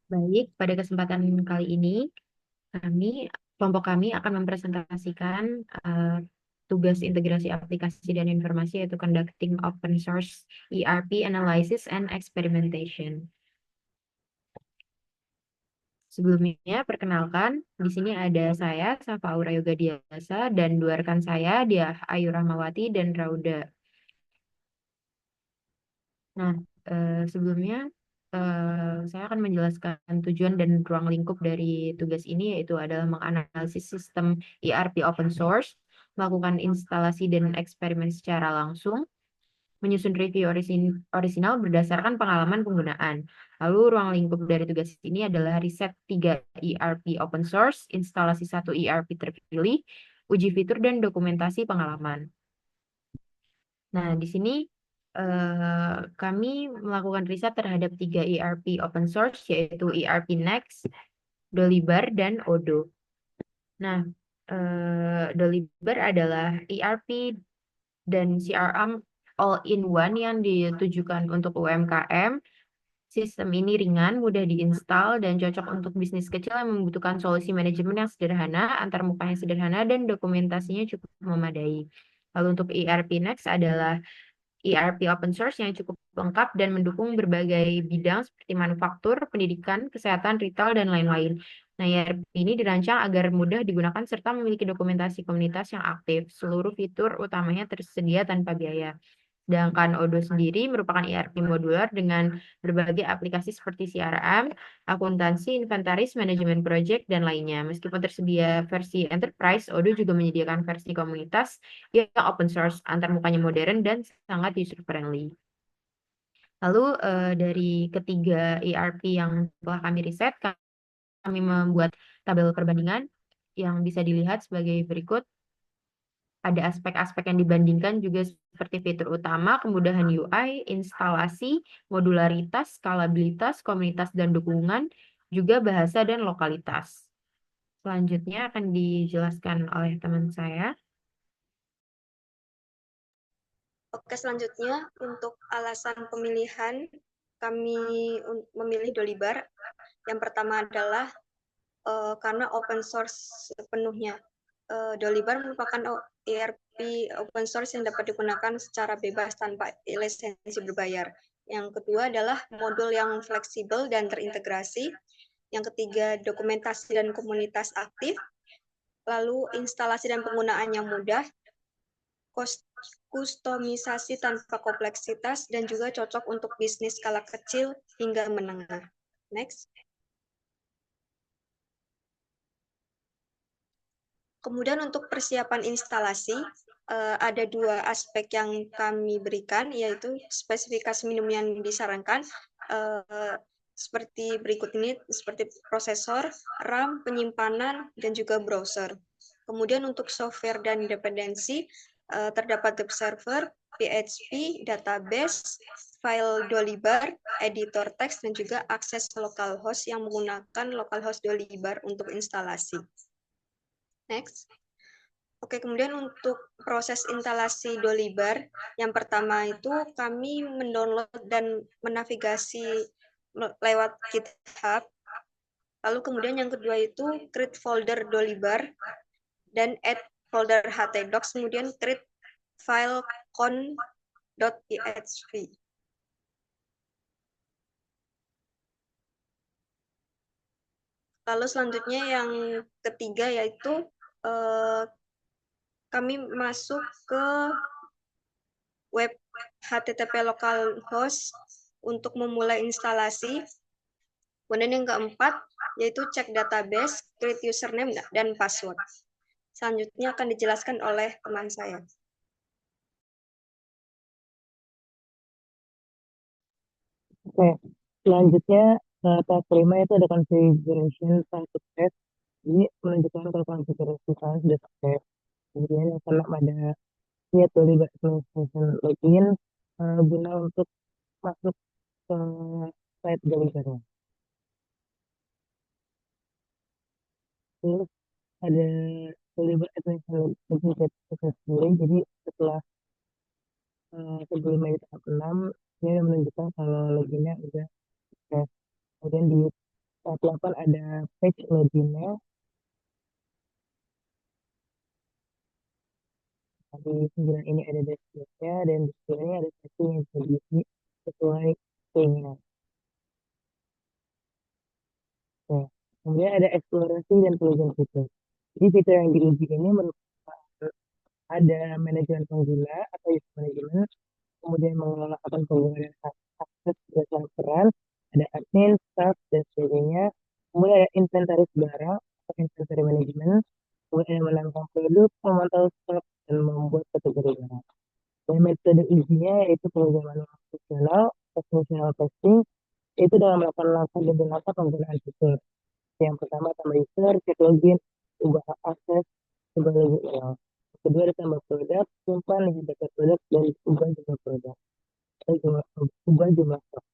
Baik, pada kesempatan kali ini, kami, kelompok kami akan mempresentasikan tugas integrasi aplikasi dan informasi, yaitu conducting open source ERP analysis and experimentation. Sebelumnya, perkenalkan, di sini ada saya, Safa Aura Yoga Diasa, dan dua rekan saya, dia Ayu Rahmawati dan Rauda. Nah, sebelumnya saya akan menjelaskan tujuan dan ruang lingkup dari tugas ini, yaitu adalah menganalisis sistem ERP open source, melakukan instalasi dan eksperimen secara langsung, menyusun review orisinal berdasarkan pengalaman penggunaan. Lalu ruang lingkup dari tugas ini adalah riset 3 ERP open source, instalasi 1 ERP terpilih, uji fitur dan dokumentasi pengalaman. Nah, di sini kami melakukan riset terhadap 3 ERP open source, yaitu ERP Next, Dolibar, dan Odoo. Nah, Dolibar adalah ERP dan CRM all-in-one yang ditujukan untuk UMKM. Sistem ini ringan, mudah diinstal, dan cocok untuk bisnis kecil yang membutuhkan solusi manajemen yang sederhana, antarmuka yang sederhana, dan dokumentasinya cukup memadai. Lalu untuk ERP Next adalah ERP open source yang cukup lengkap dan mendukung berbagai bidang seperti manufaktur, pendidikan, kesehatan, retail, dan lain-lain. Nah, ERP ini dirancang agar mudah digunakan serta memiliki dokumentasi komunitas yang aktif. Seluruh fitur utamanya tersedia tanpa biaya. Sedangkan Odoo sendiri merupakan ERP modular dengan berbagai aplikasi seperti CRM, akuntansi, inventaris, manajemen project, dan lainnya. Meskipun tersedia versi enterprise, Odoo juga menyediakan versi komunitas yang open source, antarmukanya modern, dan sangat user friendly. Lalu dari ketiga ERP yang telah kami riset, kami membuat tabel perbandingan yang bisa dilihat sebagai berikut. Ada aspek-aspek yang dibandingkan juga seperti fitur utama, kemudahan UI, instalasi, modularitas, skalabilitas, komunitas dan dukungan, juga bahasa dan lokalitas. Selanjutnya akan dijelaskan oleh teman saya. Oke, selanjutnya untuk alasan pemilihan kami memilih Dolibar. Yang pertama adalah karena open source sepenuhnya. Dolibar merupakan ERP open source yang dapat digunakan secara bebas tanpa lisensi berbayar. Yang kedua adalah modul yang fleksibel dan terintegrasi. Yang ketiga, dokumentasi dan komunitas aktif. Lalu instalasi dan penggunaan yang mudah, kustomisasi tanpa kompleksitas, dan juga cocok untuk bisnis skala kecil hingga menengah. Next. Kemudian untuk persiapan instalasi, ada dua aspek yang kami berikan, yaitu spesifikasi minimum yang disarankan, seperti berikut ini, seperti prosesor, RAM, penyimpanan, dan juga browser. Kemudian untuk software dan dependensi, terdapat web server, PHP, database, file Dolibar, editor teks, dan juga akses localhost yang menggunakan localhost Dolibar untuk instalasi. Next. Oke, kemudian untuk proses instalasi Dolibar, yang pertama itu kami mendownload dan menavigasi lewat GitHub. Lalu kemudian yang kedua itu create folder Dolibar dan add folder htdocs, kemudian create file con.php. Lalu selanjutnya yang ketiga yaitu kami masuk ke web HTTP localhost untuk memulai instalasi. Kemudian yang keempat yaitu cek database, create username dan password. Selanjutnya akan dijelaskan oleh teman saya. Oke, selanjutnya tahap kelima itu ada configuration file success. Ini menunjukkan kalau konfigurasi file sudah sukses. Kemudian yang keenam ada create Dolibar administration login guna untuk masuk ke site Dolibarnya. Terus ada Dolibar administration login successfully. Jadi setelah sebelumnya di tahap 6, ini menunjukkan kalau loginnya udah sukses. Kemudian di Tahap 8 ada page loginnya. Di 9 ini ada dashboardnya dan di 10 ini ada setting yang bisa diisi sesuai keinginan. Nah, kemudian ada eksplorasi dan pengujian fitur. Jadi fitur yang diuji ini merupakan ada manajemen pengguna atau user management, kemudian mengelola akun pengguna dan akses berdasarkan peran, ada admin, staff, dan sebagainya. Kemudian ada inventaris barang atau inventory management, kemudian ada menambahkan produk, memantau stok, dan membuat kategori barang. Dan metode ujinya yaitu pengujian manual fungsional, functional testing, itu dalam melakukan langkah demi langkah penggunaan fitur. Yang pertama tambah user, cek login, ubah akses, ubah logo ulang. Kedua ada tambah produk, simpan lihat data produk, dan ubah jumlah produk. Ubah jumlah stok.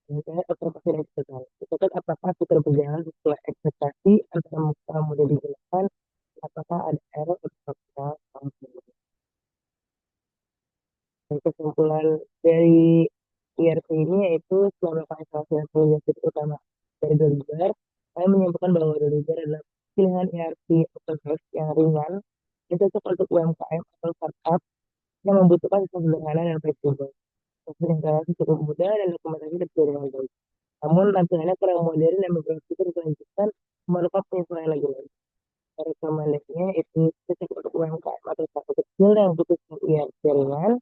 Dan saya observasi dan catatan. Catat apakah fitur berjalan sesuai ekspektasi antara mudah digunakan, apakah ada error atau fakta. Dan kesimpulan dari ERP ini yaitu setelah melakukan instalasi dan pengujian fitur utama dari Dolibar, saya menyimpulkan bahwa Dolibar adalah pilihan ERP open source yang ringan, yang cocok untuk UMKM atau startup yang membutuhkan sistem sederhana dan fleksibel. Proses instalasi cukup mudah dan dokumentasi tersedia dengan baik. Namun tampilannya kurang modern dan beberapa fitur dilanjutkan memerlukan penyesuaian lagi. Rekomendasinya itu cocok untuk UMKM atau startup kecil yang butuh ERP ringan,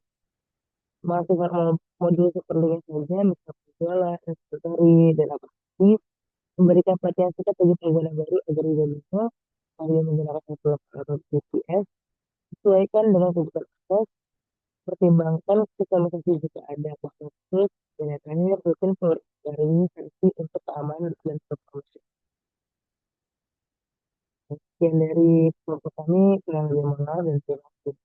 mengaktifkan modul seperlunya saja, misal penjualan, inventory, dan aplikasi, memberikan pelatihan singkat bagi pengguna baru agar tidak bisa sambil menggunakan network atau GPS, sesuaikan dengan kebutuhan akses, pertimbangkan kustomisasi jika ada khusus, dan yang terakhir, rutin pengeluaran versi untuk keamanan dan performa. Sekian dari kelompok kami, kurang lebih mohon maaf dan terima kasih.